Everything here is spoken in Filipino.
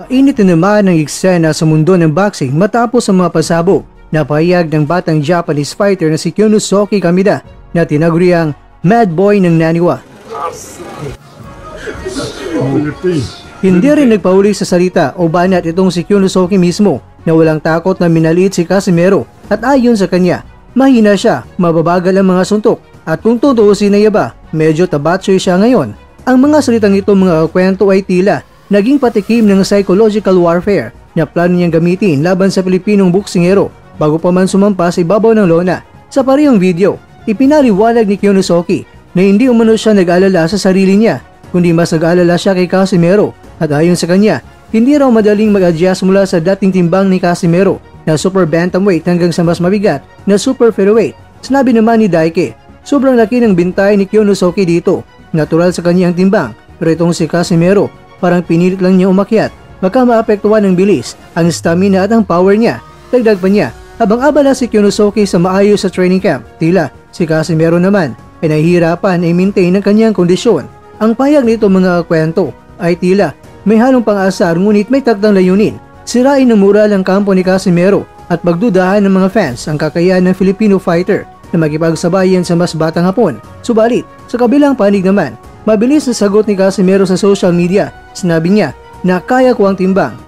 Init na naman ang eksena sa mundo ng boxing matapos ang mga pasabog na pahayag ng batang Japanese fighter na si Kyonosuke Kameda na tinaguriang Mad Boy ng Naniwa. Hindi rin nagpahuli sa salita o banat itong si Kyonosuke mismo na walang takot na minaliit si Casimero at ayon sa kanya, mahina siya, mababagal ang mga suntok at kung tutuusin na yaba, medyo tabatsoy siya ngayon. Ang mga salitang ito mga kwento ay tila naging patikim ng psychological warfare na plano niyang gamitin laban sa Pilipinong boksingero bago pa man sumampa sa ibabaw ng lona. Sa parehong video, ipinaliwanag ni Kyonosuke na hindi umano siya nag-alala sa sarili niya, kundi mas nag-alala siya kay Casimero at ayon sa kanya, hindi raw madaling mag-adjust mula sa dating timbang ni Casimero na super bantamweight hanggang sa mas mabigat na super featherweight. Sinabi naman ni Daike, sobrang laki ng bintay ni Kyonosuke dito, natural sa kanyang timbang, pero itong si Casimero, parang pinilit lang niya umakyat, baka maapektuhan ng bilis, ang stamina at ang power niya. Dagdag pa niya, habang abala si Kyonosuke sa maayos sa training camp, tila si Casimero naman ay nahihirapan ay maintain ang kanyang kondisyon. Ang payag nito mga kwento ay tila may halong pang-asar ngunit may takdang layunin. Sirain ng moral ang kampo ni Casimero at pagdudahan ng mga fans ang kakayahan ng Filipino fighter na makipagsabayan sa mas batang Hapon. Subalit, sa kabilang panig naman, mabilis na sagot ni Casimero sa social media. Sinabi niya na kaya ko ang timbang.